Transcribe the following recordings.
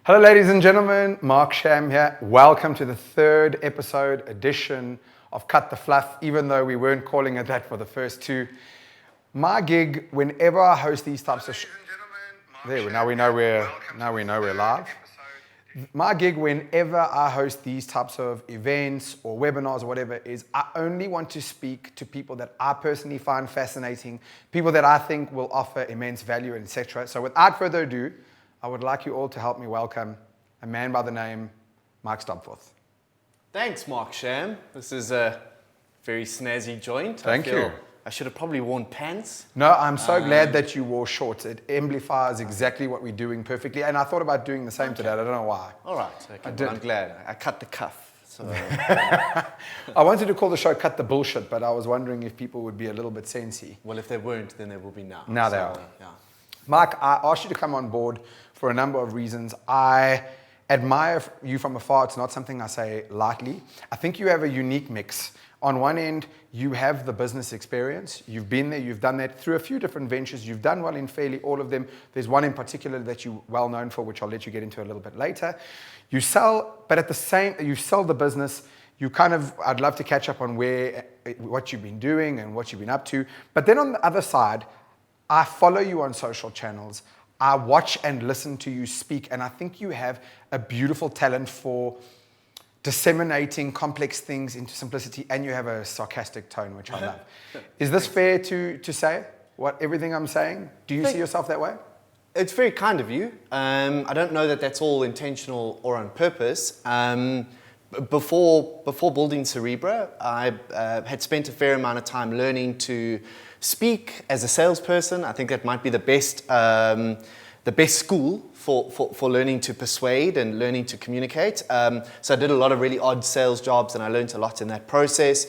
Hello, ladies and gentlemen. Mark Sham here. Welcome to the third episode edition of Cut the Fluff, even though we weren't calling it that for the first two. My gig, whenever I host these types of now we know we're live. My gig, whenever I host these types of events or webinars or whatever, is I only want to speak to people that I personally find fascinating, people that I think will offer immense value, etc. So without further ado, I would like you all to help me welcome a man by the name Mike Stopforth. Thanks, Mark Sham. This is a very snazzy joint. Thank you. I should have probably worn pants. No, I'm so glad that you wore shorts. It amplifies exactly what we're doing perfectly. And I thought about doing the same today. I don't know why. All right. Okay. I'm glad. I cut the cuff. So. I wanted to call the show Cut the Bullshit, but I was wondering if people would be a little bit sensy. Well, if they weren't, then they will be now. Now they are. Yeah. Mike, I asked you to come on board for a number of reasons. I admire you from afar. It's not something I say lightly. I think you have a unique mix. On one end, you have the business experience. You've been there, you've done that through a few different ventures. You've done well in fairly all of them. There's one in particular that you're well known for, which I'll let you get into a little bit later. You sell, but at the same, you sell the business. I'd love to catch up on what you've been doing and what you've been up to. But then on the other side, I follow you on social channels. I watch and listen to you speak, and I think you have a beautiful talent for disseminating complex things into simplicity, and you have a sarcastic tone, which I love. Is this fair to say, everything I'm saying? Do you see yourself that way? It's very kind of you. I don't know that that's all intentional or on purpose. Before building Cerebra, I had spent a fair amount of time learning to speak as a salesperson. I think that might be the best school for learning to persuade and learning to communicate. So I did a lot of really odd sales jobs, and I learned a lot in that process.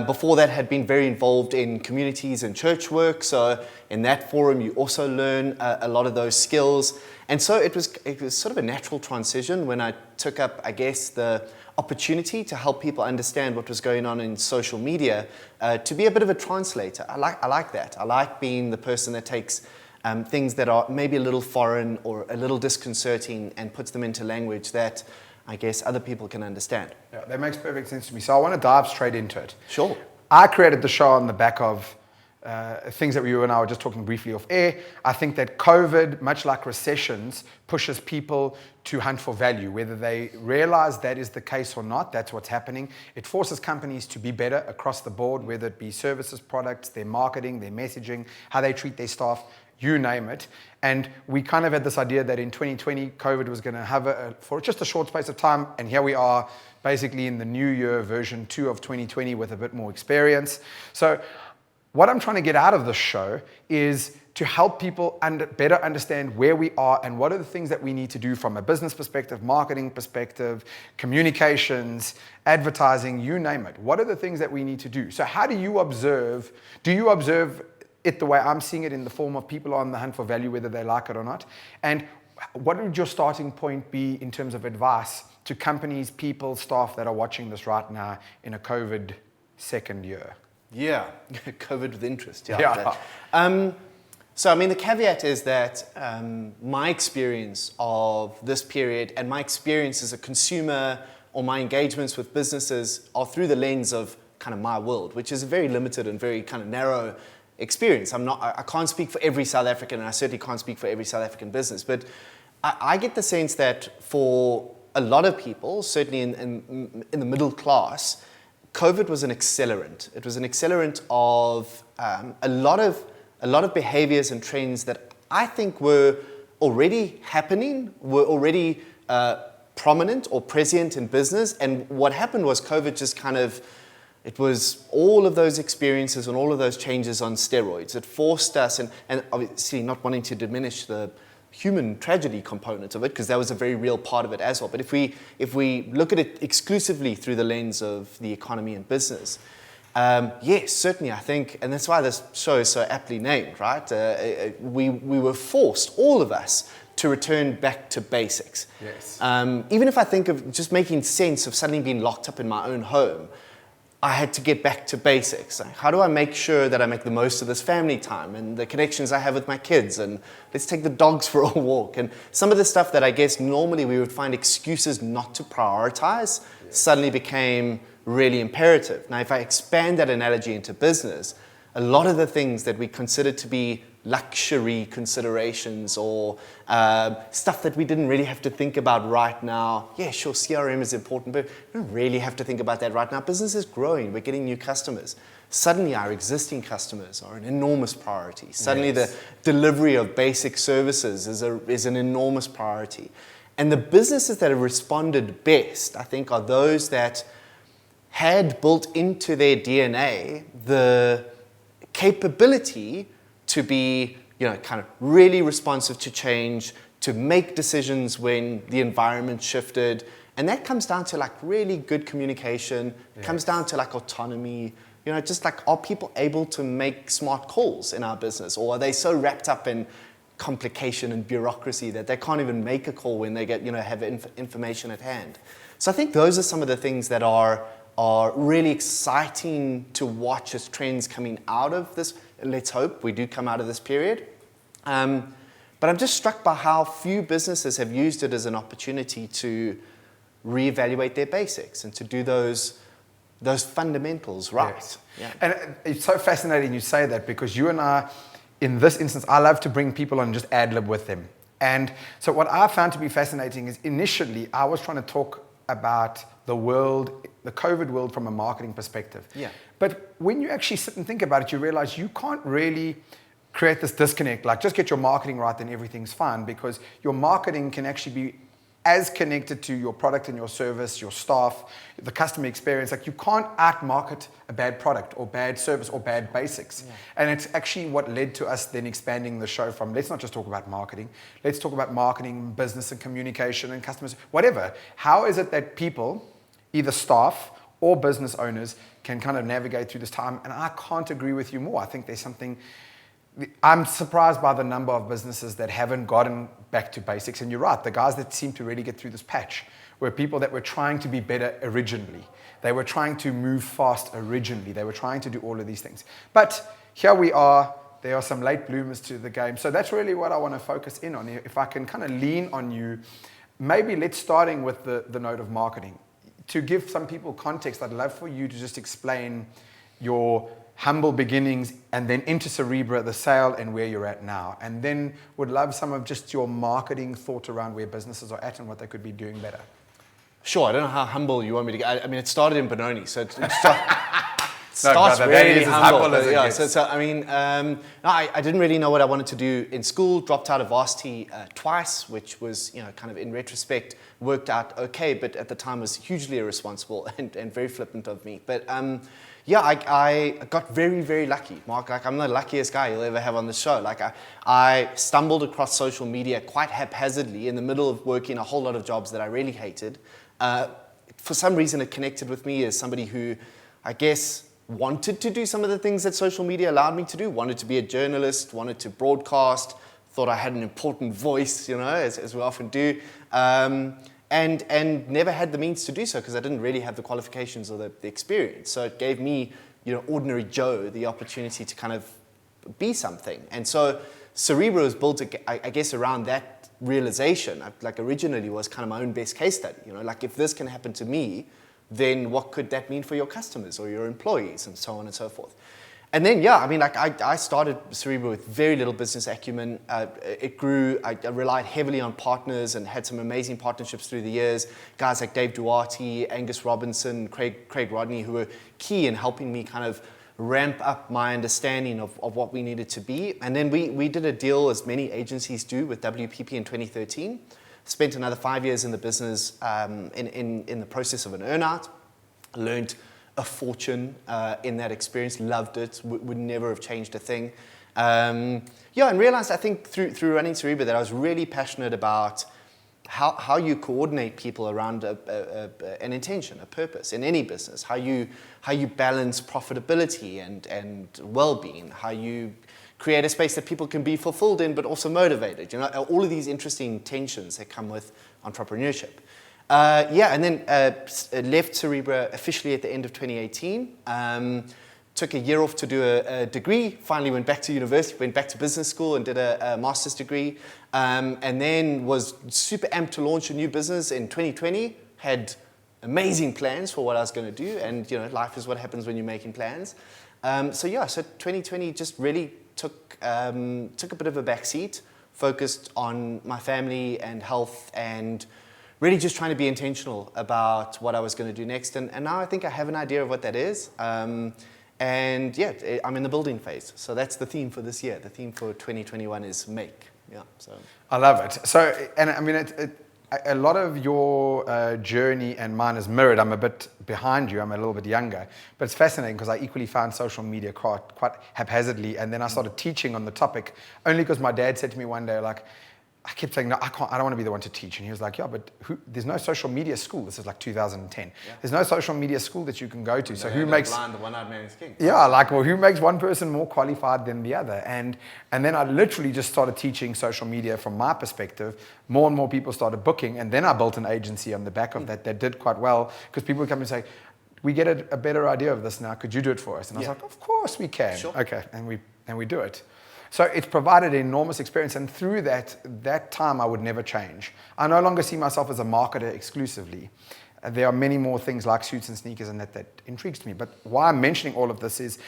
Before that, had been very involved in communities and church work. So in that forum, you also learn a lot of those skills. And so it was sort of a natural transition when I took up, I guess, the opportunity to help people understand what was going on in social media, to be a bit of a translator. I like that. I like being the person that takes things that are maybe a little foreign or a little disconcerting and puts them into language that I guess other people can understand. Yeah, that makes perfect sense to me. So I want to dive straight into it. Sure. I created the show on the back of things that you and I were just talking briefly off air. I think that COVID, much like recessions, pushes people to hunt for value. Whether they realize that is the case or not, that's what's happening. It forces companies to be better across the board, whether it be services, products, their marketing, their messaging, how they treat their staff, you name it. And we kind of had this idea that in 2020, COVID was going to hover for just a short space of time. And here we are, basically in the new year, version 2 of 2020 with a bit more experience. So what I'm trying to get out of this show is to help people better understand where we are and what are the things that we need to do from a business perspective, marketing perspective, communications, advertising, you name it. What are the things that we need to do? So how do you observe it the way I'm seeing it, in the form of people on the hunt for value, whether they like it or not? And what would your starting point be in terms of advice to companies, people, staff that are watching this right now in a COVID second year? Yeah, COVID with interest. Yeah. So, I mean, the caveat is that my experience of this period and my experience as a consumer or my engagements with businesses are through the lens of kind of my world, which is a very limited and very kind of narrow experience. I can't speak for every South African, and I certainly can't speak for every South African business, but I get the sense that for a lot of people, certainly in the middle class, COVID was an accelerant. It was an accelerant of a lot of behaviors and trends that I think were already happening, were already prominent or present in business. And what happened was COVID just kind of, it was all of those experiences and all of those changes on steroids. It forced us, and obviously not wanting to diminish the human tragedy component of it, because that was a very real part of it as well. But if we look at it exclusively through the lens of the economy and business, yes, certainly I think, and that's why this show is so aptly named, right? We were forced, all of us, to return back to basics. Yes. Even if I think of just making sense of suddenly being locked up in my own home, I had to get back to basics. Like, how do I make sure that I make the most of this family time and the connections I have with my kids, and let's take the dogs for a walk, and some of the stuff that I guess normally we would find excuses not to prioritize suddenly became really imperative. Now, if I expand that analogy into business, a lot of the things that we consider to be luxury considerations or stuff that we didn't really have to think about right now. Yeah, sure, CRM is important, but we don't really have to think about that right now. Business is growing. We're getting new customers. Suddenly, our existing customers are an enormous priority. Suddenly, the delivery of basic services is an enormous priority. And the businesses that have responded best, I think, are those that had built into their DNA the capability to be, kind of really responsive to change, to make decisions when the environment shifted. And that comes down to like really good communication. It comes down to like autonomy. Just like, are people able to make smart calls in our business? Or are they so wrapped up in complication and bureaucracy that they can't even make a call when they get, have information at hand? So I think those are some of the things that are really exciting to watch as trends coming out of this. Let's hope we do come out of this period. But I'm just struck by how few businesses have used it as an opportunity to reevaluate their basics and to do those fundamentals right. Yes. Yeah. And it's so fascinating you say that, because you and I, in this instance, I love to bring people on and just ad-lib with them. And so what I found to be fascinating is initially I was trying to talk about the world, the COVID world, from a marketing perspective. Yeah. But when you actually sit and think about it, you realize you can't really create this disconnect. Like, just get your marketing right, then everything's fine, because your marketing can actually be as connected to your product and your service, your staff, the customer experience. Like, you can't out-market a bad product or bad service or bad basics. Yeah. And it's actually what led to us then expanding the show from, let's not just talk about marketing, let's talk about marketing, business and communication and customers, whatever. How is it that people, either staff or business owners, can kind of navigate through this time? And I can't agree with you more. I think there's something... I'm surprised by the number of businesses that haven't gotten back to basics. And you're right, the guys that seem to really get through this patch were people that were trying to be better originally. They were trying to move fast originally. They were trying to do all of these things. But here we are. There are some late bloomers to the game. So that's really what I want to focus in on. If I can kind of lean on you, maybe let's starting with the note of marketing. To give some people context, I'd love for you to just explain your humble beginnings and then into Cerebra, the sale, and where you're at now. And then would love some of just your marketing thought around where businesses are at and what they could be doing better. Sure, I don't know how humble you want me to get. I mean, it started in Benoni, so it starts really humble. I didn't really know what I wanted to do in school, dropped out of varsity twice, which was, kind of in retrospect, worked out okay, but at the time was hugely irresponsible and very flippant of me. But I got very, very lucky, Mark. Like, I'm the luckiest guy you'll ever have on the show. Like, I stumbled across social media quite haphazardly in the middle of working a whole lot of jobs that I really hated. For some reason, it connected with me as somebody who, I guess, wanted to do some of the things that social media allowed me to do, wanted to be a journalist, wanted to broadcast, thought I had an important voice, as we often do. And never had the means to do so because I didn't really have the qualifications or the experience. So it gave me, ordinary Joe, the opportunity to kind of be something. And so Cerebra was built, I guess, around that realization. Like, originally was kind of my own best case study. Like, if this can happen to me, then what could that mean for your customers or your employees, and so on and so forth. And then, I started Cerebra with very little business acumen. It grew. I relied heavily on partners and had some amazing partnerships through the years. Guys like Dave Duarte, Angus Robinson, Craig Rodney, who were key in helping me kind of ramp up my understanding of what we needed to be. And then we did a deal, as many agencies do, with WPP in 2013. Spent another 5 years in the business in the process of an earnout. Learned a fortune in that experience, loved it, would never have changed a thing. And realized, I think, through running Cerebra, that I was really passionate about how you coordinate people around an intention, a purpose in any business, how you balance profitability and well-being, how you create a space that people can be fulfilled in but also motivated. All of these interesting tensions that come with entrepreneurship. Yeah, and then left Cerebra officially at the end of 2018. Took a year off to do a degree, finally went back to university, went back to business school and did a master's degree, and then was super amped to launch a new business in 2020, had amazing plans for what I was going to do, and life is what happens when you're making plans. So 2020 just really took a bit of a backseat, focused on my family and health and really just trying to be intentional about what I was going to do next. And now I think I have an idea of what that is. And yeah, I'm in the building phase. So that's the theme for this year. The theme for 2021 is make. Yeah. So I love it. So, and I mean, a lot of your journey and mine is mirrored. I'm a bit behind you. I'm a little bit younger. But it's fascinating because I equally found social media quite haphazardly. And then I started teaching on the topic only because my dad said to me one day, like, I kept saying, no, I don't want to be the one to teach. And he was like, yeah, but there's no social media school. This is like 2010. Yeah. There's no social media school that you can go to. So who makes... blind, the one-eyed man is king. Yeah, like, well, who makes one person more qualified than the other? And then I literally just started teaching social media from my perspective. More and more people started booking. And then I built an agency on the back of that did quite well because people would come and say, we get a better idea of this now. Could you do it for us? And I was like, of course we can. Sure. Okay, and we do it. So it's provided an enormous experience, and through that time I would never change. I no longer see myself as a marketer exclusively. There are many more things like suits and sneakers and that intrigues me. But why I'm mentioning all of this is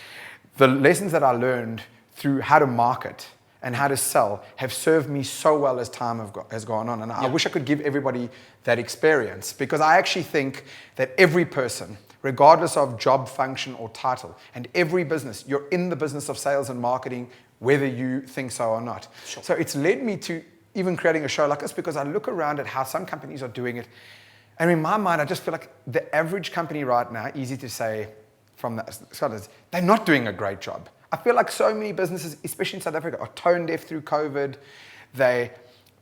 the lessons that I learned through how to market and how to sell have served me so well as time has gone on. And I wish I could give everybody that experience because I actually think that every person, regardless of job, function, or title, and every business, you're in the business of sales and marketing, whether you think so or not. Sure. So it's led me to even creating a show like this because I look around at how some companies are doing it. And in my mind, I just feel like the average company right now, easy to say from the scholars, they're not doing a great job. I feel like so many businesses, especially in South Africa, are tone deaf through COVID.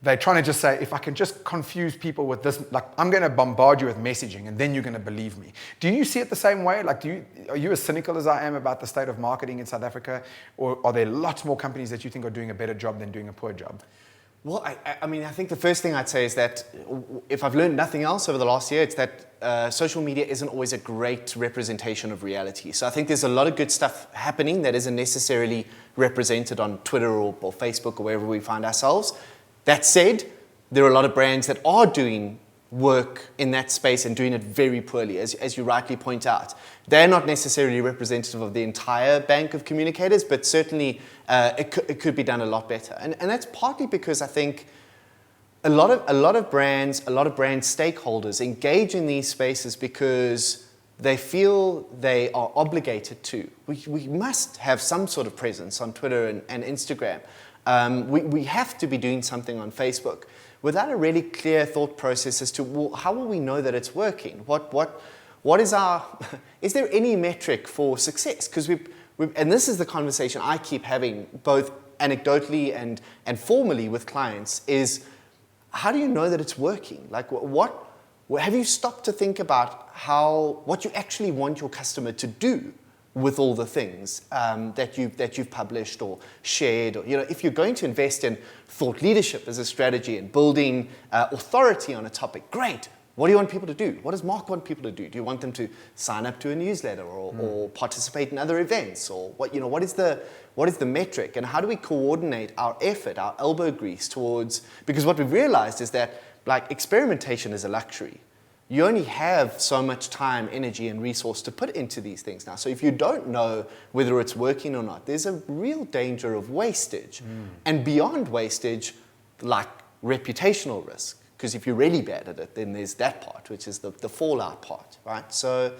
They're trying to just say, if I can just confuse people with this, like I'm going to bombard you with messaging and then you're going to believe me. Do you see it the same way? Like, are you as cynical as I am about the state of marketing in South Africa? Or are there lots more companies that you think are doing a better job than doing a poor job? Well, I mean, I think the first thing I'd say is that if I've learned nothing else over the last year, it's that social media isn't always a great representation of reality. So I think there's a lot of good stuff happening that isn't necessarily represented on Twitter or Facebook or wherever we find ourselves. That said, there are a lot of brands that are doing work in that space and doing it very poorly, as you rightly point out. They're not necessarily representative of the entire bank of communicators, but certainly it could be done a lot better. And that's partly because I think a lot of brands, a lot of brand stakeholders engage in these spaces because they feel they are obligated to. We must have some sort of presence on Twitter and Instagram. We have to be doing something on Facebook without a really clear thought process as to, well, how will we know that it's working? What is is there any metric for success? Because and this is the conversation I keep having both anecdotally and formally with clients is, how do you know that it's working? Like have you stopped to think about what you actually want your customer to do with all the things that you've published or shared, or if you're going to invest in thought leadership as a strategy and building authority on a topic, great. What do you want people to do? What does Mark want people to do? Do you want them to sign up to a newsletter or participate in other events, or what is the metric, and how do we coordinate our effort, our elbow grease towards? Because what we've realized is that experimentation is a luxury. You only have so much time, energy, and resource to put into these things now. So if you don't know whether it's working or not, there's a real danger of wastage. And beyond wastage, like reputational risk. Because if you're really bad at it, then there's that part, which is the fallout part, right? So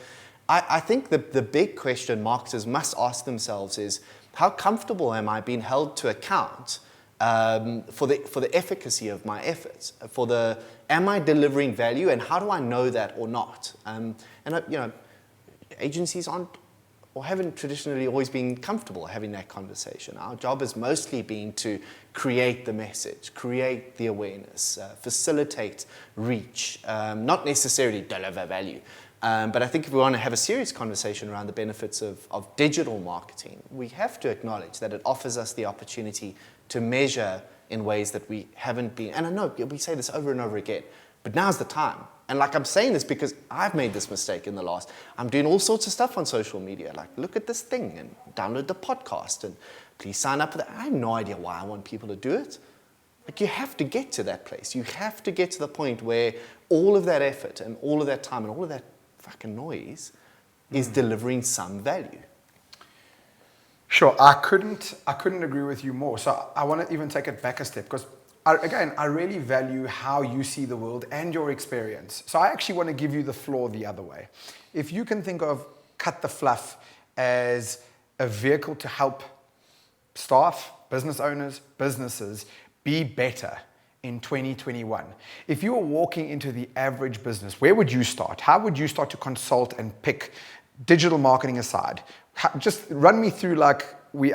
I think the big question marketers must ask themselves is, how comfortable am I being held to account for the efficacy of my efforts, am I delivering value, and how do I know that or not? Agencies aren't or haven't traditionally always been comfortable having that conversation. Our job has mostly been to create the message, create the awareness, facilitate reach, not necessarily deliver value. But I think if we want to have a serious conversation around the benefits of digital marketing, we have to acknowledge that it offers us the opportunity to measure in ways that we haven't been. And I know we say this over and over again. But now's the time. And like I'm saying this because I've made this mistake in the last. I'm doing all sorts of stuff on social media, like look at this thing and download the podcast and please sign up for that. I have no idea why I want people to do it. Like you have to get to that place. You have to get to the point where all of that effort and all of that time and all of that fucking noise is delivering some value. Sure, I couldn't agree with you more. So I want to even take it back a step because I really value how you see the world and your experience. So I actually want to give you the floor the other way. If you can think of Cut the Fluff as a vehicle to help staff, business owners, businesses be better in 2021. If you were walking into the average business, where would you start? How would you start to consult and pick, digital marketing aside? Just run me through I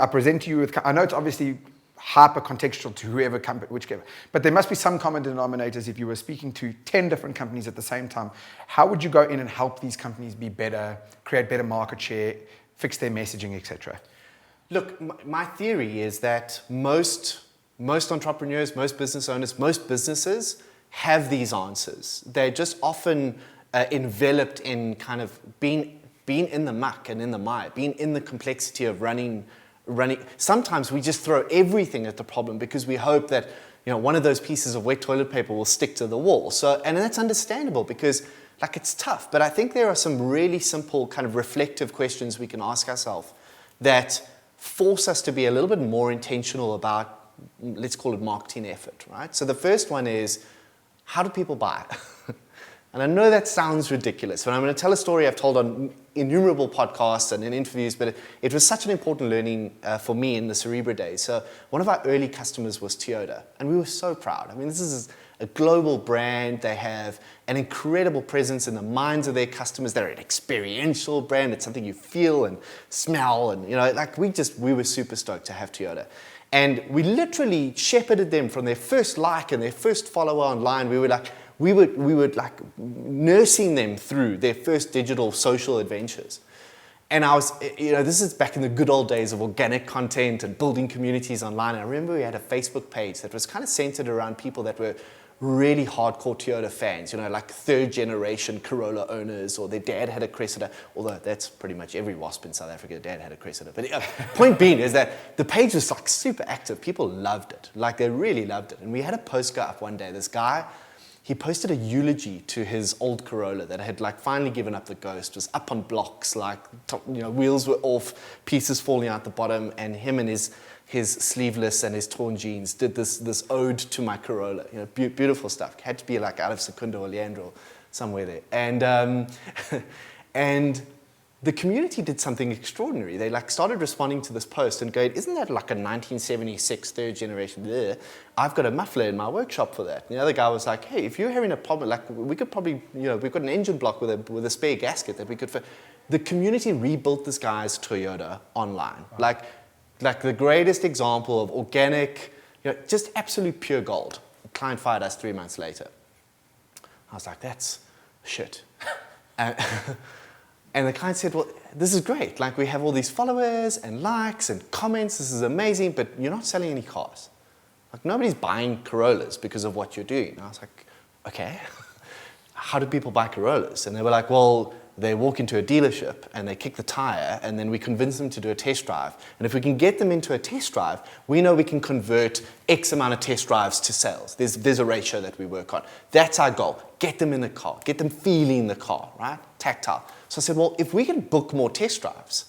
present to you with, I know it's obviously hyper contextual to whoever company, whichever, but there must be some common denominators. If you were speaking to 10 different companies at the same time, how would you go in and help these companies be better, create better market share, fix their messaging, etc.? Look, my theory is that most entrepreneurs, most business owners, most businesses have these answers. They're just often enveloped in kind of being in the muck and in the mire, being in the complexity of running. Sometimes we just throw everything at the problem because we hope that one of those pieces of wet toilet paper will stick to the wall. And that's understandable because it's tough. But I think there are some really simple kind of reflective questions we can ask ourselves that force us to be a little bit more intentional about, let's call it marketing effort, right? So the first one is, how do people buy? And I know that sounds ridiculous, but I'm going to tell a story I've told on innumerable podcasts and in interviews, but it was such an important learning for me in the Cerebra days. So one of our early customers was Toyota, and we were so proud. I mean, this is a global brand. They have an incredible presence in the minds of their customers. They're an experiential brand. It's something you feel and smell, and we were super stoked to have Toyota. And we literally shepherded them from their first like and their first follower online. We were nursing them through their first digital social adventures. And I was, this is back in the good old days of organic content and building communities online. And I remember we had a Facebook page that was kind of centered around people that were really hardcore Toyota fans, like third generation Corolla owners, or their dad had a Cressida, although that's pretty much every WASP in South Africa, dad had a Cressida. But point being is that the page was super active. People loved it. They really loved it. And we had a post go up one day. This guy, he posted a eulogy to his old Corolla that had finally given up the ghost, was up on blocks, wheels were off, pieces falling out the bottom, and him and his sleeveless and his torn jeans did this ode to my Corolla. Beautiful stuff. Had to be out of Secunda or Leandro, somewhere there. And and the community did something extraordinary. They started responding to this post and going, isn't that a 1976 third generation? There, I've got a muffler in my workshop for that. And the other guy was like, hey, if you're having a problem, we could probably, we've got an engine block with a spare gasket that we could fit. The community rebuilt this guy's Toyota online. Wow. Like the greatest example of organic, just absolute pure gold. The client fired us 3 months later. I was like, that's shit. And the client said, well, this is great. We have all these followers and likes and comments. This is amazing, but you're not selling any cars. Nobody's buying Corollas because of what you're doing. And I was like, okay, how do people buy Corollas? And they were like, well, they walk into a dealership and they kick the tire, and then we convince them to do a test drive. And if we can get them into a test drive, we know we can convert X amount of test drives to sales. There's a ratio that we work on. That's our goal. Get them in the car. Get them feeling the car, right? Tactile. So I said, well, if we can book more test drives,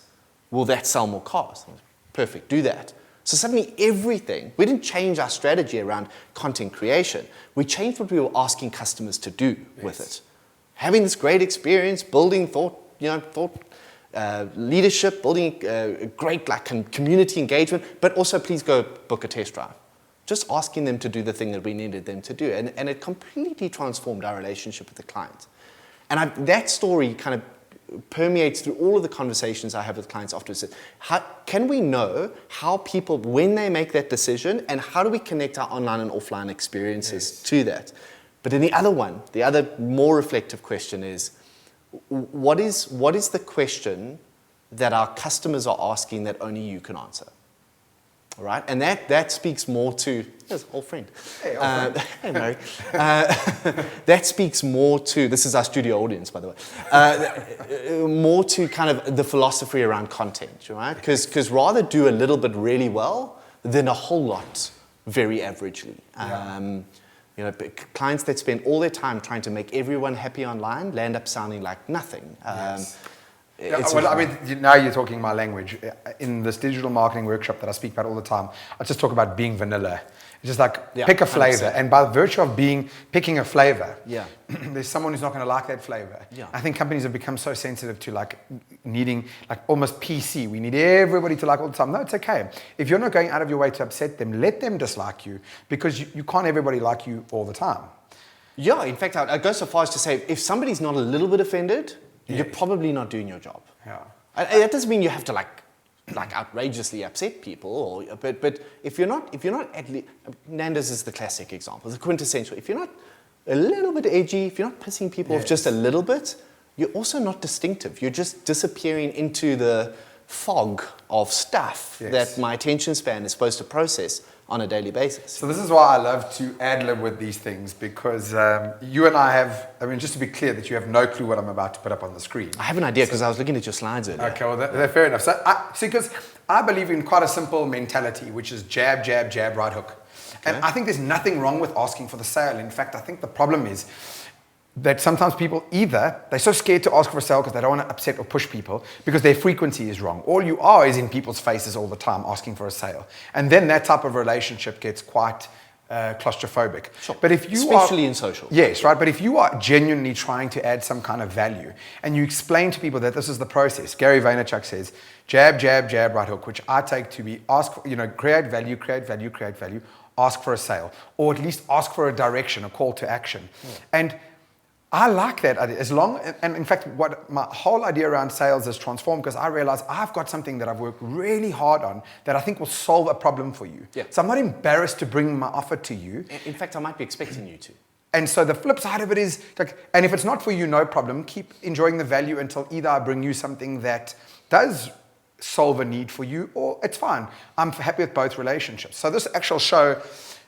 will that sell more cars? Perfect, do that. So suddenly everything, we didn't change our strategy around content creation. We changed what we were asking customers to do with it. Having this great experience, building thought leadership, building a great community engagement, but also please go book a test drive. Just asking them to do the thing that we needed them to do. And it completely transformed our relationship with the client. And that story kind of permeates through all of the conversations I have with clients afterwards. How can we know how people, when they make that decision, and how do we connect our online and offline experiences to that? But then the other more reflective question is, what is the question that our customers are asking that only you can answer? right? And that speaks more to, yes, old friend. Hey, old friend. Hey, Mary. That speaks more to, this is our studio audience, by the way, more to kind of the philosophy around content, right? Because rather do a little bit really well than a whole lot very averagely. Clients that spend all their time trying to make everyone happy online land up sounding like nothing. Yes. Now you're talking my language. In this digital marketing workshop that I speak about all the time, I just talk about being vanilla. It's just like pick a flavor, 100%. And by virtue of picking a flavor, there's someone who's not going to like that flavor. Yeah. I think companies have become so sensitive to like needing like almost PC. We need everybody to like all the time. No, it's okay. If you're not going out of your way to upset them, let them dislike you, because you can't everybody like you all the time. Yeah, in fact, I'd go so far as to say if somebody's not a little bit offended, you're probably not doing your job. Yeah. That doesn't mean you have to like outrageously upset people, but if you're not at least, Nando's is the classic example, the quintessential. If you're not a little bit edgy, if you're not pissing people off just a little bit, you're also not distinctive. You're just disappearing into the fog of stuff that my attention span is supposed to process on a daily basis. So this is why I love to ad-lib with these things, because you and I have, just to be clear, that you have no clue what I'm about to put up on the screen. I have an idea because I was looking at your slides earlier. Okay, well, they're fair enough. So, because I believe in quite a simple mentality, which is jab, jab, jab, right hook. Okay. And I think there's nothing wrong with asking for the sale. In fact, I think the problem is that sometimes people they're so scared to ask for a sale because they don't want to upset or push people because their frequency is wrong. All you are is in people's faces all the time asking for a sale. And then that type of relationship gets quite claustrophobic. Sure. But if you especially in social. Yes, right. But if you are genuinely trying to add some kind of value and you explain to people that this is the process, Gary Vaynerchuk says, jab, jab, jab, right hook, which I take to be create value, create value, create value, ask for a sale, or at least ask for a direction, a call to action. Yeah. And I like that idea. And in fact, what my whole idea around sales has transformed, because I realize I've got something that I've worked really hard on that I think will solve a problem for you. Yeah. So I'm not embarrassed to bring my offer to you. In fact, I might be expecting you to. And so the flip side of it is, and if it's not for you, no problem. Keep enjoying the value until either I bring you something that does solve a need for you, or it's fine. I'm happy with both relationships. So this actual show,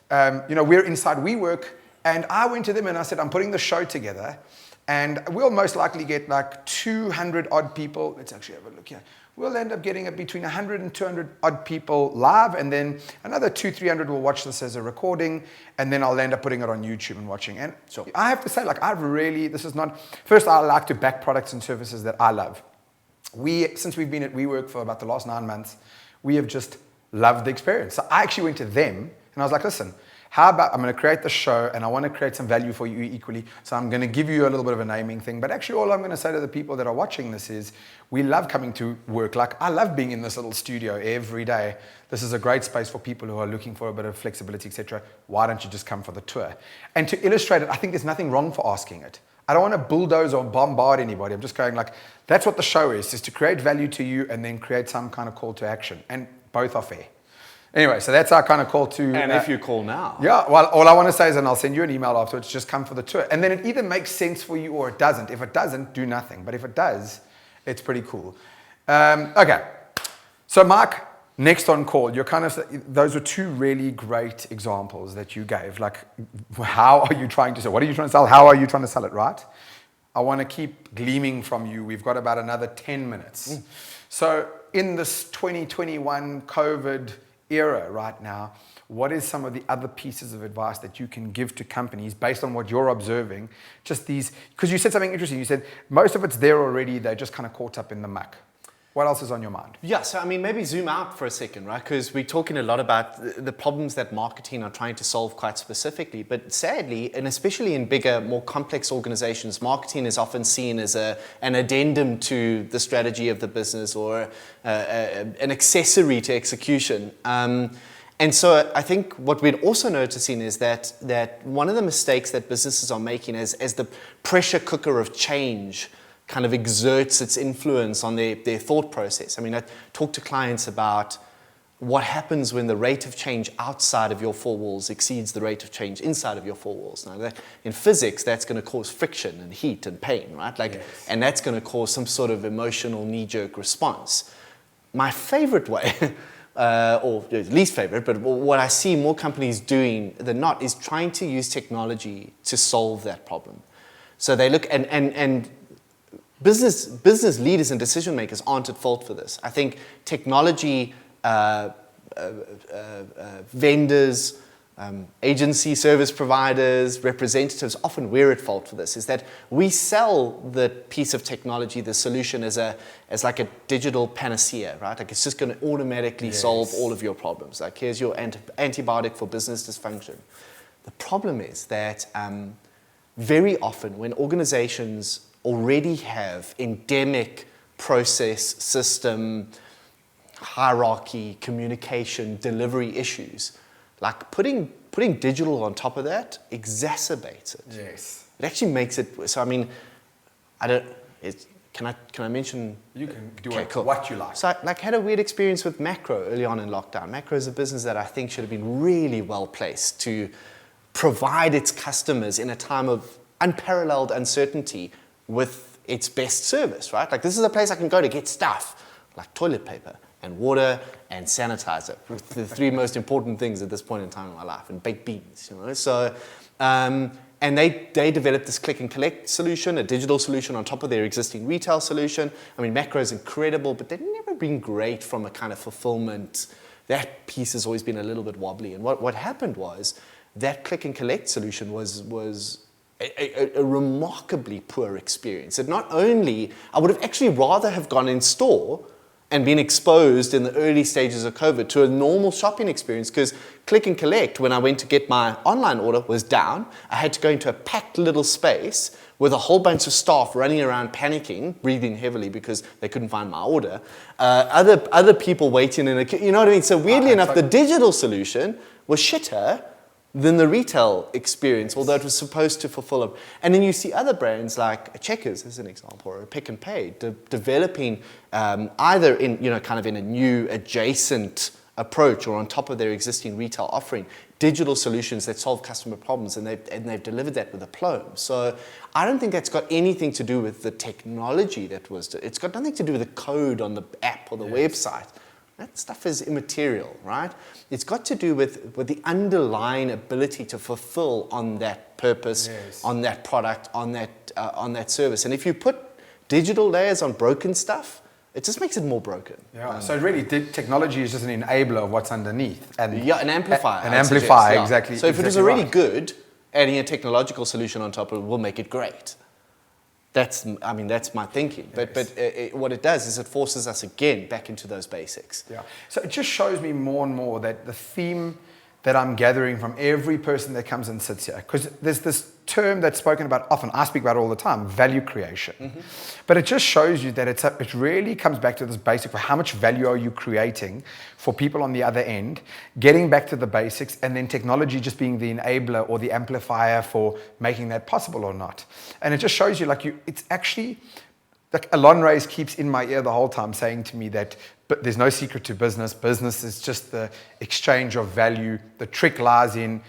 we're inside WeWork. And I went to them and I said, I'm putting the show together and we'll most likely get like 200 odd people. Let's actually have a look here. We'll end up getting between 100 and 200 odd people live, and then another 200-300 will watch this as a recording, and then I'll end up putting it on YouTube and watching. And so I have to say, first I like to back products and services that I love. Since we've been at WeWork for about the last 9 months, we have just loved the experience. So I actually went to them and I was like, listen, how about I'm going to create the show and I want to create some value for you equally. So I'm going to give you a little bit of a naming thing. But actually all I'm going to say to the people that are watching this is we love coming to work. Like I love being in this little studio every day. This is a great space for people who are looking for a bit of flexibility, etc. Why don't you just come for the tour? And to illustrate it, I think there's nothing wrong for asking it. I don't want to bulldoze or bombard anybody. I'm just going like, that's what the show is to create value to you and then create some kind of call to action. And both are fair. Anyway, so that's our kind of call to... And if you call now. Yeah, well, all I want to say is, and I'll send you an email afterwards, just come for the tour. And then it either makes sense for you or it doesn't. If it doesn't, do nothing. But if it does, it's pretty cool. Okay, so Mike, next on call, those were two really great examples that you gave. Like, how are you trying to sell? What are you trying to sell? How are you trying to sell it, right? I want to keep gleaming from you. We've got about another 10 minutes. So in this 2021 COVID era right now, what is some of the other pieces of advice that you can give to companies based on what you're observing? Just these, because you said something interesting. You said most of it's there already. They're just kind of caught up in the muck. What else is on your mind? Yeah, so maybe zoom out for a second, right? Because we're talking a lot about the problems that marketing are trying to solve quite specifically. But sadly, and especially in bigger, more complex organizations, marketing is often seen as an addendum to the strategy of the business or an accessory to execution. And so I think what we're also noticing is that one of the mistakes that businesses are making is as the pressure cooker of change kind of exerts its influence on their thought process. I talk to clients about what happens when the rate of change outside of your four walls exceeds the rate of change inside of your four walls. Now, in physics, that's going to cause friction and heat and pain, right? Yes. And that's going to cause some sort of emotional knee-jerk response. My favorite way or least favorite, but what I see more companies doing than not is trying to use technology to solve that problem. So they look, and business leaders and decision makers aren't at fault for this. I think technology vendors, agency service providers, representatives, often we're at fault for this, is that we sell the piece of technology, the solution, as like a digital panacea, right? Like it's just going to automatically solve all of your problems. Like here's your antibiotic for business dysfunction. The problem is that very often when organizations already have endemic process, system, hierarchy, communication, delivery issues, like putting digital on top of that exacerbates it. Yes. It actually makes it, so I mean, can I mention? You can do cool. what you like. So I had a weird experience with Macro early on in lockdown. Macro is a business that I think should have been really well placed to provide its customers in a time of unparalleled uncertainty with its best service, right? Like this is a place I can go to get stuff like toilet paper and water and sanitizer, the three most important things at this point in time in my life, and baked beans, you know. So, and they developed this click and collect solution, a digital solution on top of their existing retail solution. I mean, Macro is incredible, but they've never been great from a kind of fulfillment. That piece has always been a little bit wobbly. And what happened was that click and collect solution was a remarkably poor experience. It not only, I would have actually rather have gone in store and been exposed in the early stages of COVID to a normal shopping experience, because click and collect, when I went to get my online order, was down. I had to go into a packed little space with a whole bunch of staff running around panicking, breathing heavily because they couldn't find my order. Other people waiting in a queue, you know what I mean? So weirdly enough, the digital solution was shitter than the retail experience, although it was supposed to fulfill it. And then you see other brands like a Checkers, as an example, or a Pick and Pay, developing either in, you know, kind of in a new adjacent approach or on top of their existing retail offering, digital solutions that solve customer problems, and they've delivered that with aplomb. So I don't think that's got anything to do with the technology it's got nothing to do with the code on the app or the website. That stuff is immaterial, right? It's got to do with the underlying ability to fulfill on that purpose, on that product, on that service. And if you put digital layers on broken stuff, it just makes it more broken. Yeah. So really, technology is just an enabler of what's underneath, and an amplifier. An amplifier, exactly. So if it was already good, adding a technological solution on top of it will make it great. That's my thinking. But what it does is it forces us again back into those basics. Yeah. So it just shows me more and more that the theme that I'm gathering from every person that comes and sits here, because there's this term that's spoken about often, I speak about it all the time, value creation. Mm-hmm. But it just shows you that it really comes back to this basic, for how much value are you creating for people on the other end, getting back to the basics, and then technology just being the enabler or the amplifier for making that possible or not. And it just shows you, it's actually, like Alon Reyes keeps in my ear the whole time saying to me that but there's no secret to business. Business is just the exchange of value. The trick lies in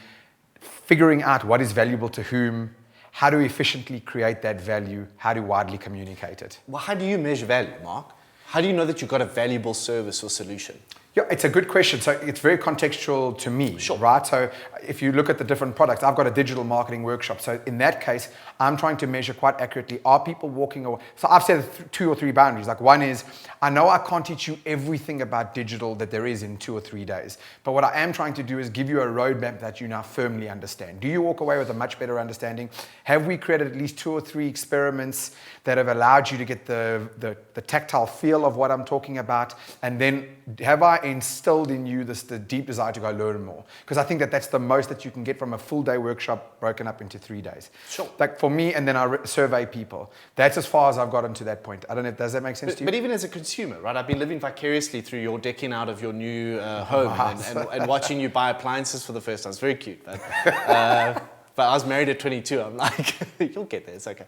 figuring out what is valuable to whom, how to efficiently create that value, how to widely communicate it. Well, how do you measure value, Mark? How do you know that you've got a valuable service or solution? Yeah, it's a good question. So it's very contextual to me, right? So if you look at the different products, I've got a digital marketing workshop. So in that case, I'm trying to measure quite accurately, are people walking away? So I've set 2 or 3 boundaries. Like one is, I know I can't teach you everything about digital that there is in 2 or 3 days. But what I am trying to do is give you a roadmap that you now firmly understand. Do you walk away with a much better understanding? Have we created at least 2 or 3 experiments that have allowed you to get the tactile feel of what I'm talking about? And then have I instilled in you the deep desire to go learn more? Because I think that's the most that you can get from a full day workshop broken up into 3 days. Sure. Like for me, and then I survey people. That's as far as I've gotten to that point. I don't know, does that make sense to you? But even as a consumer, right? I've been living vicariously through your decking out of your new home and watching you buy appliances for the first time. It's very cute. But I was married at 22. I'm like, you'll get there. It's okay.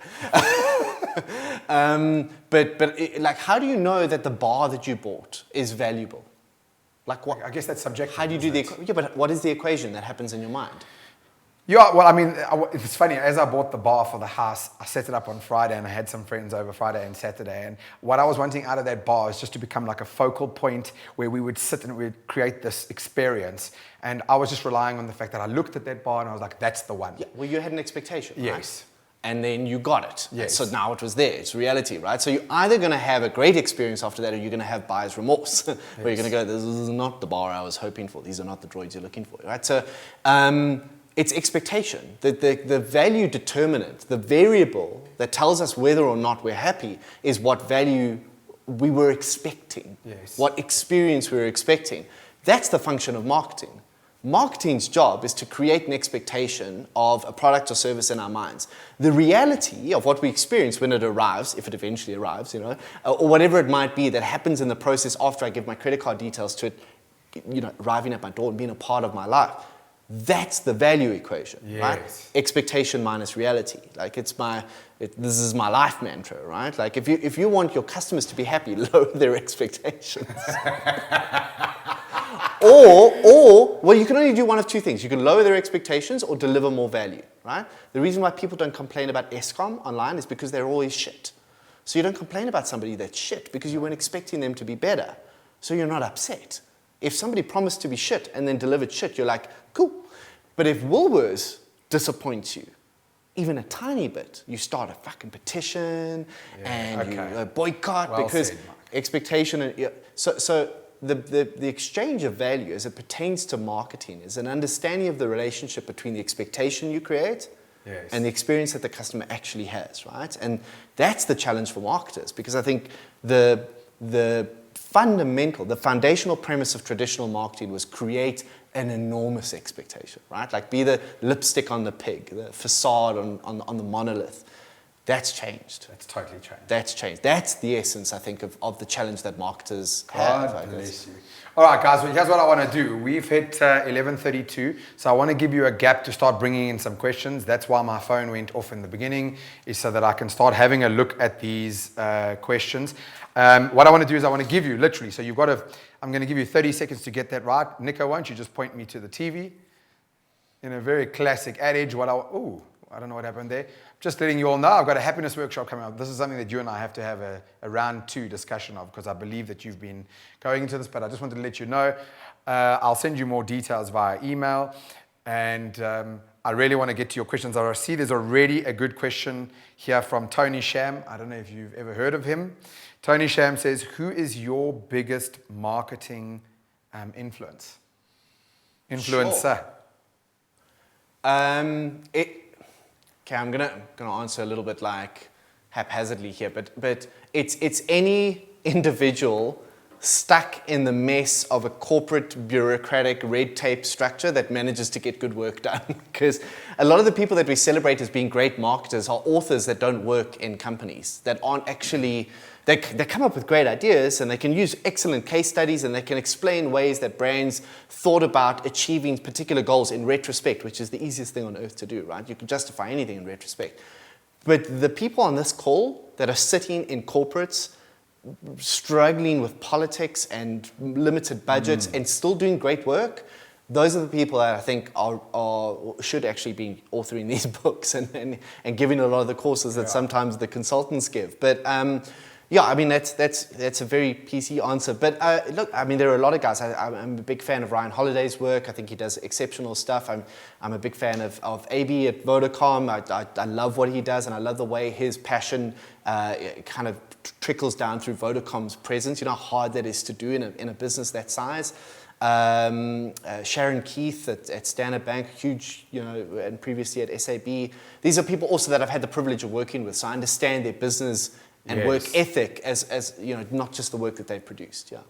But how do you know that the bar that you bought is valuable? Like what? I guess that's subjective. How do you do but what is the equation that happens in your mind? Yeah, well, I mean, it's funny. As I bought the bar for the house, I set it up on Friday, and I had some friends over Friday and Saturday. And what I was wanting out of that bar is just to become like a focal point where we would sit and we'd create this experience. And I was just relying on the fact that I looked at that bar and I was like, that's the one. Yeah, well, you had an expectation, right? Yes. And then you got it. Yes. So now it was there. It's reality, right? So you're either going to have a great experience after that, or you're going to have buyer's remorse, where you're going to go, this is not the bar I was hoping for. These are not the droids you're looking for, right? So it's expectation. The value determinant, the variable that tells us whether or not we're happy is what value we were expecting, yes. what experience we were expecting. That's the function of marketing. Marketing's job is to create an expectation of a product or service in our minds. The reality of what we experience when it arrives, if it eventually arrives, or whatever it might be that happens in the process after I give my credit card details to it, arriving at my door and being a part of my life, that's the value equation, yes. right? Expectation minus reality. Like this is my life mantra, right? Like if you want your customers to be happy, lower their expectations. Well, you can only do one of two things. You can lower their expectations or deliver more value, right? The reason why people don't complain about Eskom online is because they're always shit. So you don't complain about somebody that's shit because you weren't expecting them to be better. So you're not upset. If somebody promised to be shit and then delivered shit, you're like, cool. But if Woolworths disappoints you, even a tiny bit, you start a fucking petition and you boycott because said, Mike. Expectation. And, so the exchange of value as it pertains to marketing is an understanding of the relationship between the expectation you create yes. and the experience that the customer actually has, right? And that's the challenge for marketers, because I think the foundational premise of traditional marketing was create an enormous expectation, right? Like be the lipstick on the pig, the facade on the monolith. That's changed. That's totally changed. That's changed. That's the essence, I think, of the challenge that marketers have. God bless you. All right, guys, well, here's what I want to do. We've hit 11:32, so I want to give you a gap to start bringing in some questions. That's why my phone went off in the beginning, is so that I can start having a look at these questions. What I want to do is I want to give you, literally, so I'm going to give you 30 seconds to get that right. Nico, won't you just point me to the TV? In a very classic adage, I don't know what happened there. Just letting you all know, I've got a happiness workshop coming up. This is something that you and I have to have a round 2 discussion of, because I believe that you've been going into this, but I just wanted to let you know. I'll send you more details via email, and I really want to get to your questions. I see there's already a good question here from Tony Sham. I don't know if you've ever heard of him. Tony Sham says, who is your biggest marketing influencer? Sure. Okay, I'm gonna answer a little bit like haphazardly here, but it's any individual stuck in the mess of a corporate bureaucratic red tape structure that manages to get good work done. Because a lot of the people that we celebrate as being great marketers are authors that don't work in companies, that aren't actually, they come up with great ideas and they can use excellent case studies and they can explain ways that brands thought about achieving particular goals in retrospect, which is the easiest thing on earth to do, right? You can justify anything in retrospect. But the people on this call that are sitting in corporates, struggling with politics and limited budgets and still doing great work, those are the people that I think should actually be authoring these books and giving a lot of the courses that sometimes the consultants give. But yeah, I mean, that's a very PC answer. But look, I mean, there are a lot of guys. I'm a big fan of Ryan Holiday's work. I think he does exceptional stuff. I'm a big fan of AB at Vodacom. I love what he does, and I love the way his passion kind of trickles down through Vodacom's presence. You know how hard that is to do in a business that size. Sharon Keith at Standard Bank, huge, and previously at SAB. These are people also that I've had the privilege of working with, so I understand their business and work ethic as not just the work that they produced. Yeah.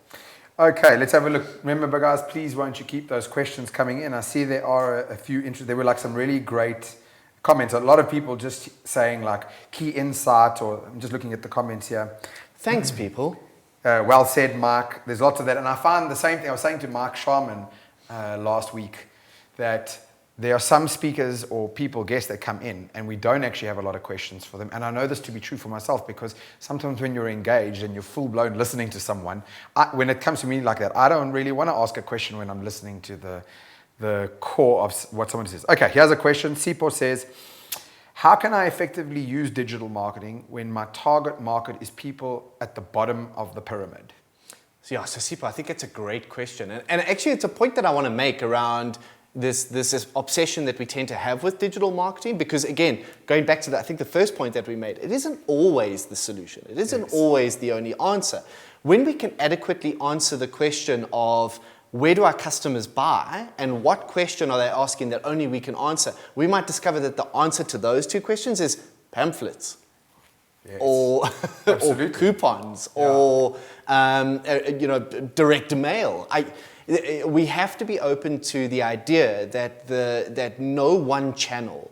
Okay, let's have a look. Remember, guys, please won't you keep those questions coming in. I see there are a few there were like some really great comments. A lot of people just saying like key insight, or I'm just looking at the comments here. Thanks, people. Well said, Mike. There's lots of that. And I find the same thing. I was saying to Mike Sharman last week that there are some speakers or guests that come in and we don't actually have a lot of questions for them. And I know this to be true for myself, because sometimes when you're engaged and you're full-blown listening to someone, when it comes to me like that, I don't really want to ask a question when I'm listening to the core of what someone says. Okay, here's a question. Sipo says, how can I effectively use digital marketing when my target market is people at the bottom of the pyramid? So Sipo, I think it's a great question. And actually, it's a point that I want to make around this obsession that we tend to have with digital marketing, because again, going back to I think the first point that we made, it isn't always the solution. It isn't always the only answer. When we can adequately answer the question of where do our customers buy and what question are they asking that only we can answer, we might discover that the answer to those two questions is pamphlets. Yes. Or coupons, or direct mail. We have to be open to the idea that no one channel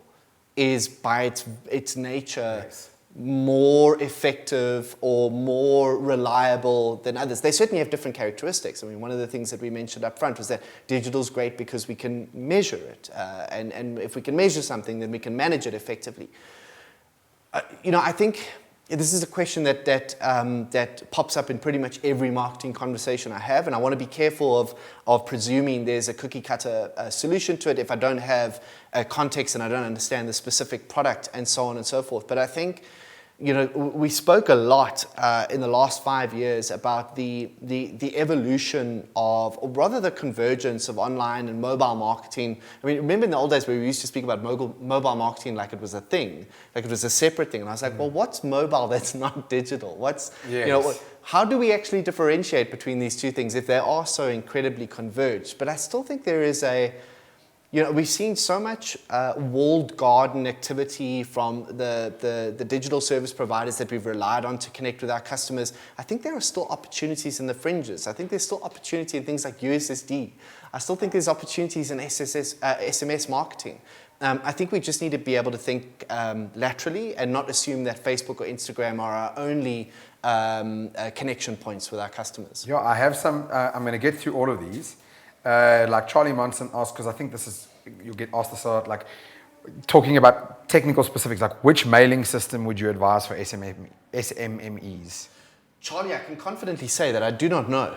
is by its nature more effective or more reliable than others. They certainly have different characteristics. I mean, one of the things that we mentioned up front was that digital's great because we can measure it, and if we can measure something, then we can manage it effectively. I think this is a question that pops up in pretty much every marketing conversation I have, and I want to be careful of presuming there's a cookie cutter solution to it if I don't have a context and I don't understand the specific product and so on and so forth. But I think, we spoke a lot in the last 5 years about the evolution of, or rather the convergence of online and mobile marketing. I mean, remember in the old days where we used to speak about mobile marketing like it was a thing, like it was a separate thing. And I was like, well, what's mobile that's not digital? How do we actually differentiate between these two things if they are so incredibly converged? But I still think there is we've seen so much walled garden activity from the digital service providers that we've relied on to connect with our customers. I think there are still opportunities in the fringes. I think there's still opportunity in things like USSD. I still think there's opportunities in SMS marketing. I think we just need to be able to think laterally and not assume that Facebook or Instagram are our only connection points with our customers. Yeah, I have some. I'm going to get through all of these. Like Charlie Monson asked, because I think you'll get asked this a lot, like talking about technical specifics, like which mailing system would you advise for SMMEs? Charlie, I can confidently say that I do not know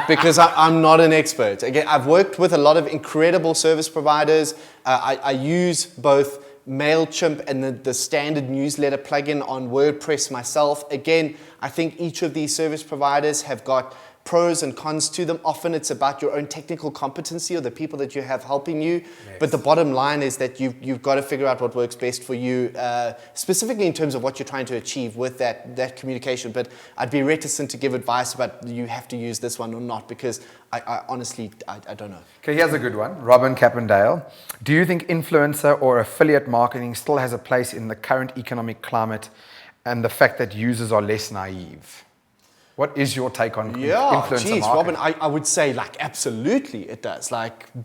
because I'm not an expert. Again, I've worked with a lot of incredible service providers. I use both MailChimp and the standard newsletter plugin on WordPress myself. Again, I think each of these service providers have got pros and cons to them. Often it's about your own technical competency or the people that you have helping you. Yes. But the bottom line is that you've got to figure out what works best for you, specifically in terms of what you're trying to achieve with that communication. But I'd be reticent to give advice about you have to use this one or not, because I honestly don't know. Okay, here's a good one. Robin Cappendale. Do you think influencer or affiliate marketing still has a place in the current economic climate and the fact that users are less naive? What is your take on influencer marketing? Robin, I would say absolutely it does,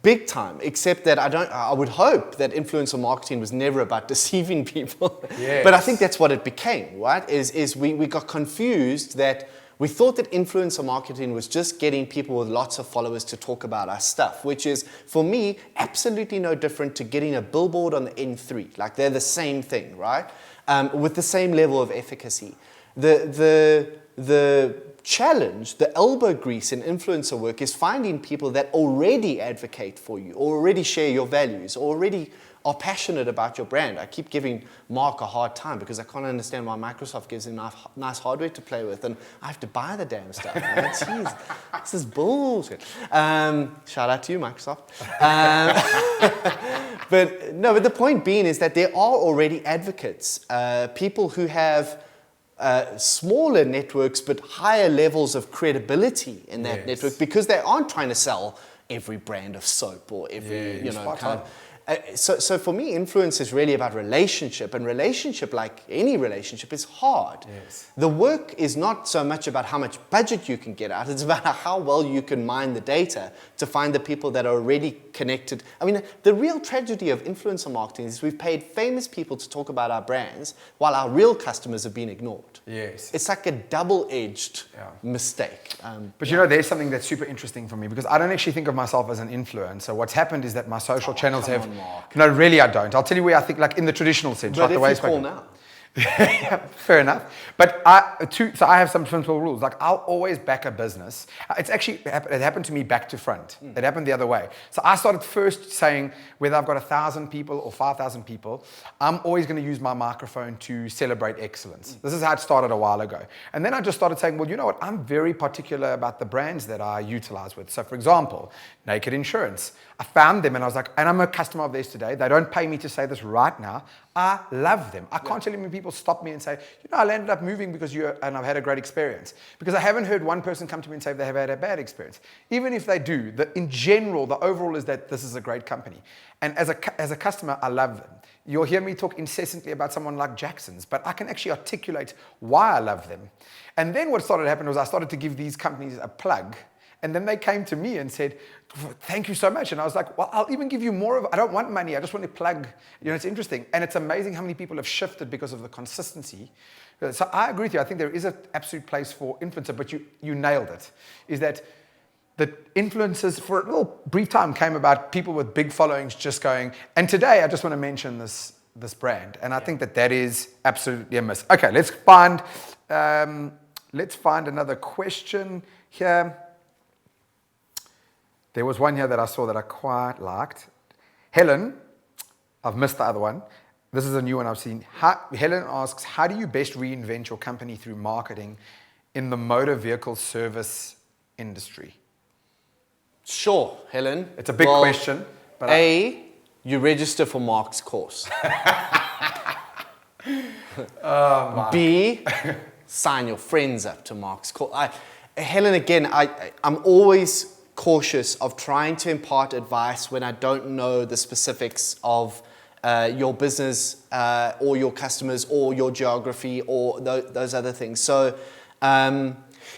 big time, except that I would hope that influencer marketing was never about deceiving people. Yes. But I think that's what it became, right? Is we got confused that we thought that influencer marketing was just getting people with lots of followers to talk about our stuff, which is, for me, absolutely no different to getting a billboard on the N3. They're the same thing, right? With the same level of efficacy. The challenge, the elbow grease in influencer work is finding people that already advocate for you, or already share your values, or already are passionate about your brand. I keep giving Mark a hard time because I can't understand why Microsoft gives him nice hardware to play with and I have to buy the damn stuff. Jeez, this is bullshit. Shout out to you, Microsoft. But the point being is that there are already advocates, people who have smaller networks but higher levels of credibility in that network, because they aren't trying to sell every brand of soap or every kind of. So for me, influence is really about relationship, and relationship, like any relationship, is hard. Yes. The work is not so much about how much budget you can get out, it's about how well you can mine the data to find the people that are already connected. I mean, the real tragedy of influencer marketing is we've paid famous people to talk about our brands while our real customers have been ignored. Yes. It's like a double-edged mistake. But there's something that's super interesting for me, because I don't actually think of myself as an influencer. What's happened is that my social channels have... No, really I don't. I'll tell you where I think, in the traditional sense. But if you call now. Yeah, fair enough. But so I have some simple rules. Like I'll always back a business. It's actually it happened to me back to front. It happened the other way. So I started first saying whether I've got 1,000 people or 5,000 people, I'm always going to use my microphone to celebrate excellence. This is how it started a while ago. And then I just started saying, well, you know what? I'm very particular about the brands that I utilize with. So for example, Naked Insurance. I found them and I was like, and I'm a customer of theirs today. They don't pay me to say this right now. I love them. I can't tell you when people stop me and say, you know, I ended up moving because and I've had a great experience. Because I haven't heard one person come to me and say they have had a bad experience. Even if they do, in general, the overall is that this is a great company. And as a customer, I love them. You'll hear me talk incessantly about someone like Jackson's, but I can actually articulate why I love them. And then what started to happen was I started to give these companies a plug. And then they came to me and said, thank you so much. And I was like, well, I'll even give you more of it. I don't want money. I just want to plug. You know, it's interesting. And it's amazing how many people have shifted because of the consistency. So I agree with you. I think there is an absolute place for influencer, but you nailed it. Is that the influencers for a little brief time came about people with big followings just going, and today I just want to mention this brand. And I think that is absolutely a miss. Okay, let's find another question here. There was one here that I saw that I quite liked. Helen, I've missed the other one. This is a new one I've seen. Helen asks, how do you best reinvent your company through marketing in the motor vehicle service industry? Sure, Helen. It's a big question. But you register for Mark's course. B, sign your friends up to Mark's course. Helen, again, I'm always cautious of trying to impart advice when I don't know the specifics of your business or your customers or your geography or those other things. So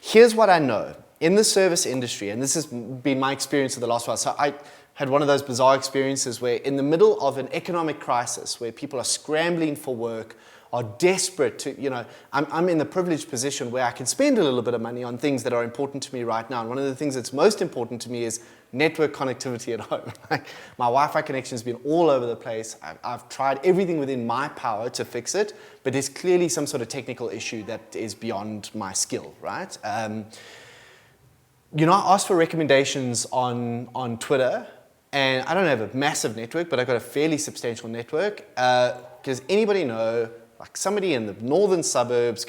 here's what I know. In the service industry, and this has been my experience of the last while, so I had one of those bizarre experiences where in the middle of an economic crisis where people are scrambling for work, are desperate to, you know, I'm in the privileged position where I can spend a little bit of money on things that are important to me right now. And one of the things that's most important to me is network connectivity at home. Like, my Wi-Fi connection has been all over the place. I've tried everything within my power to fix it, but there's clearly some sort of technical issue that is beyond my skill, right? You know, I asked for recommendations on Twitter, and I don't have a massive network, but I've got a fairly substantial network. Does anybody know, like, somebody in the northern suburbs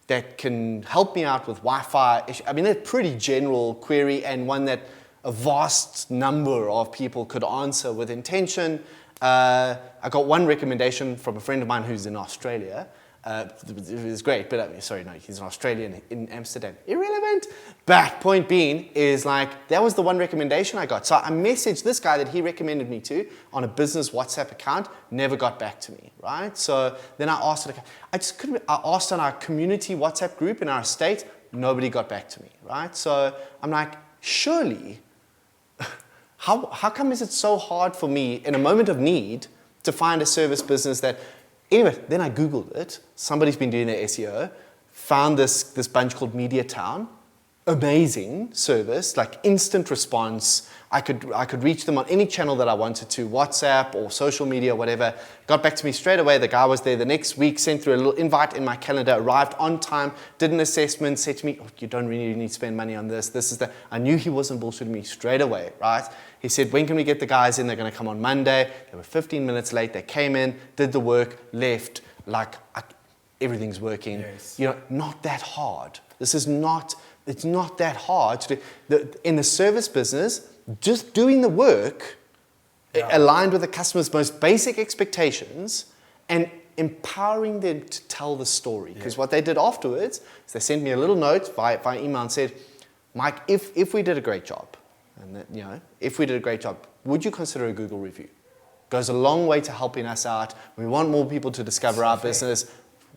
that can help me out with Wi-Fi issue? I mean, a pretty general query and one that a vast number of people could answer with intention. I got one recommendation from a friend of mine who's in Australia. It was great, but he's an Australian in Amsterdam. Irrelevant. But point being is, like, that was the one recommendation I got. So I messaged this guy that he recommended me to on a business WhatsApp account, never got back to me, right? So then I asked I asked on our community WhatsApp group in our estate, nobody got back to me, right? So I'm like, surely, how come is it so hard for me in a moment of need to find a service business that... Anyway, then I Googled it. Somebody's been doing their SEO, found this bunch called MediaTown. Amazing service, like instant response. I could reach them on any channel that I wanted to, WhatsApp or social media, whatever. Got back to me straight away. The guy was there the next week, sent through a little invite in my calendar, arrived on time, did an assessment, said to me, you don't really need to spend money on this. This is the... I knew he wasn't bullshitting me straight away, right? He said, when can we get the guys in? They're going to come on Monday. They were 15 minutes late. They came in, did the work, left. Like, everything's working. Yes. You know, not that hard. This is not... It's not that hard to do. In the service business, just doing the work aligned with the customer's most basic expectations and empowering them to tell the story. Because what they did afterwards is they sent me a little note via email and said, Mike, if we did a great job, and that, you know, if we did a great job, would you consider a Google review? Goes a long way to helping us out. We want more people to discover our business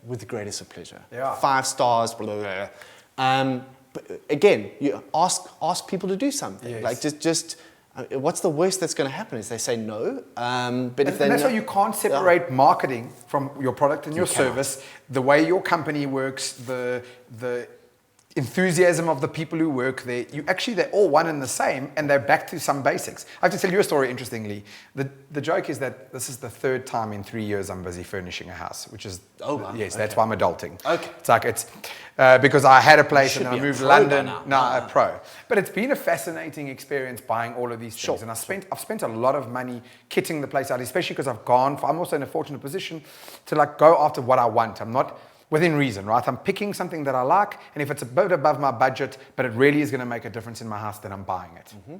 with the greatest of pleasure. Yeah. 5 stars, blah, blah, blah. But again, you ask people to do something. Yes. Like just what's the worst that's going to happen is they say no. But if that's why you can't separate marketing from your product and your service. The way your company works, enthusiasm of the people who work there. They're all one and the same, and they're back to some basics. I have to tell you a story, interestingly. The joke is that this is the third time in 3 years I'm busy furnishing a house, which is, yes, that's why I'm adulting. Okay. It's because I had a place and I moved to London, now a pro. But it's been a fascinating experience buying all of these things. And I've spent a lot of money kitting the place out, especially because I'm also in a fortunate position to go after what I want. I'm not within reason, right? I'm picking something that I like, and if it's a bit above my budget, but it really is going to make a difference in my house, then I'm buying it. Mm-hmm.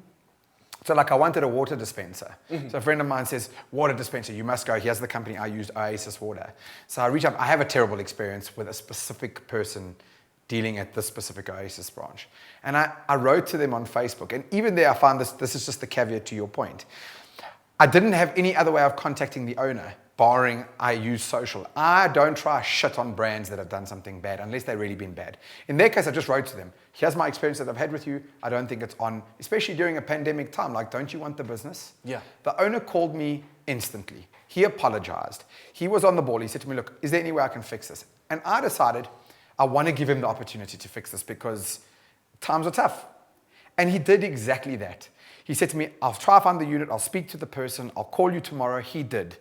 So I wanted a water dispenser. Mm-hmm. So a friend of mine says, water dispenser, you must go. Here's the company I used, Oasis Water. So I reach out. I have a terrible experience with a specific person dealing at this specific Oasis branch. And I wrote to them on Facebook. And even there I found this is just the caveat to your point. I didn't have any other way of contacting the owner, barring I use social. I don't try shit on brands that have done something bad unless they've really been bad. In their case, I just wrote to them. Here's my experience that I've had with you. I don't think it's on, especially during a pandemic time. Don't you want the business? Yeah. The owner called me instantly. He apologized. He was on the ball. He said to me, look, is there any way I can fix this? And I decided I want to give him the opportunity to fix this because times are tough. And he did exactly that. He said to me, I'll try to find the unit. I'll speak to the person. I'll call you tomorrow. He did.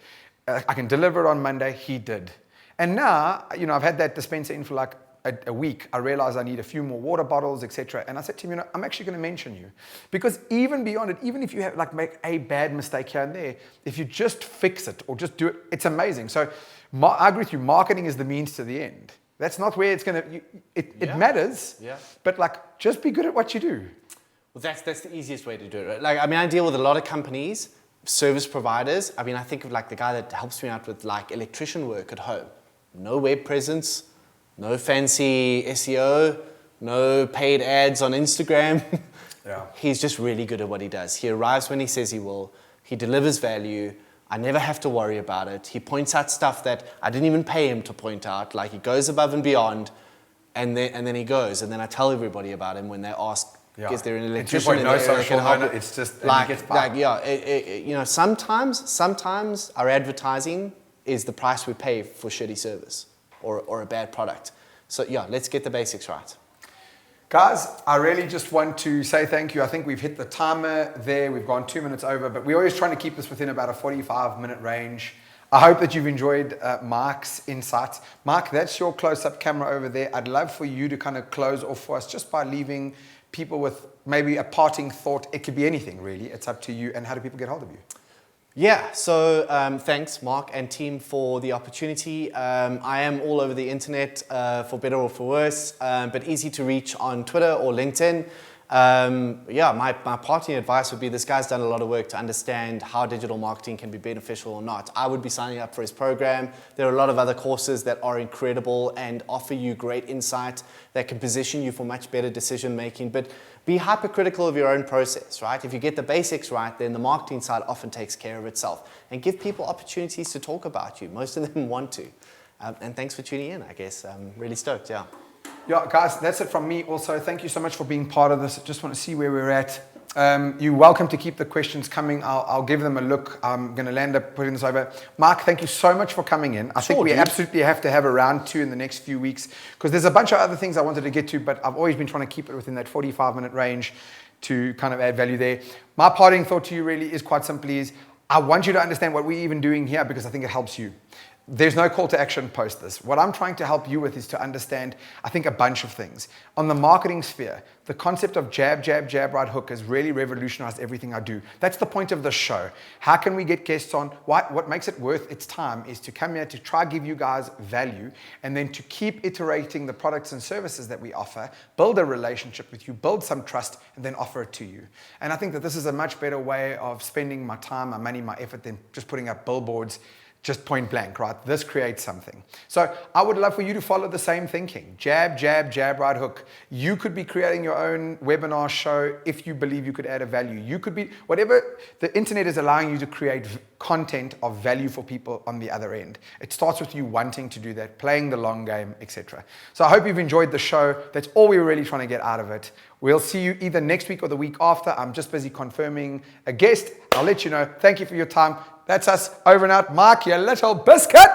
I can deliver it on Monday. He did. And now, I've had that dispenser in for a week. I realized I need a few more water bottles, etc. And I said to him, I'm actually going to mention you. Because even beyond it, even if you have make a bad mistake here and there, if you just fix it or just do it, it's amazing. So I agree with you. Marketing is the means to the end. That's not where it's going to, it matters, but just be good at what you do. Well, that's the easiest way to do it, right? I deal with a lot of companies, service providers. I think of the guy that helps me out with electrician work at home. No web presence, no fancy SEO, no paid ads on Instagram. Yeah. He's just really good at what he does. He arrives when he says he will. He delivers value. I never have to worry about it. He points out stuff that I didn't even pay him to point out. He goes above and beyond, and then he goes. And then I tell everybody about him when they ask, is there an electrician in the area that can help? It's just sometimes our advertising is the price we pay for shitty service or a bad product. So let's get the basics right. Guys, I really just want to say thank you. I think we've hit the timer there. We've gone 2 minutes over, but we're always trying to keep this within about a 45-minute range. I hope that you've enjoyed Mark's insights. Mark, that's your close-up camera over there. I'd love for you to kind of close off for us just by leaving people with maybe a parting thought. It could be anything, really. It's up to you. And how do people get hold of you? Yeah, so thanks, Mark and team, for the opportunity. I am all over the internet, for better or for worse, but easy to reach on Twitter or LinkedIn. My parting advice would be this guy's done a lot of work to understand how digital marketing can be beneficial or not. I would be signing up for his program. There are a lot of other courses that are incredible and offer you great insight that can position you for much better decision making. But be hypercritical of your own process, right? If you get the basics right, then the marketing side often takes care of itself. And give people opportunities to talk about you. Most of them want to. And thanks for tuning in, I guess. I'm really stoked, yeah. Yeah, guys, that's it from me also. Thank you so much for being part of this. I just want to see where we're at. You're welcome to keep the questions coming. I'll give them a look. I'm going to land up putting this over. Mark, thank you so much for coming in. I think we absolutely have to have a round 2 in the next few weeks because there's a bunch of other things I wanted to get to, but I've always been trying to keep it within that 45-minute range to kind of add value there. My parting thought to you really is quite simply is I want you to understand what we're even doing here because I think it helps you. There's no call to action post this. What I'm trying to help you with is to understand, I think, a bunch of things. On the marketing sphere, the concept of jab, jab, jab, right hook has really revolutionized everything I do. That's the point of the show. How can we get guests on? What makes it worth its time is to come here to try give you guys value and then to keep iterating the products and services that we offer, build a relationship with you, build some trust, and then offer it to you. And I think that this is a much better way of spending my time, my money, my effort than just putting up billboards just point blank, right? This creates something. So I would love for you to follow the same thinking. Jab, jab, jab, right hook. You could be creating your own webinar show if you believe you could add a value. You could be, whatever, the internet is allowing you to create content of value for people on the other end. It starts with you wanting to do that, playing the long game, etc. So I hope you've enjoyed the show. That's all we were really trying to get out of it. We'll see you either next week or the week after. I'm just busy confirming a guest. I'll let you know. Thank you for your time. That's us over and out. Mark, you little biscuit.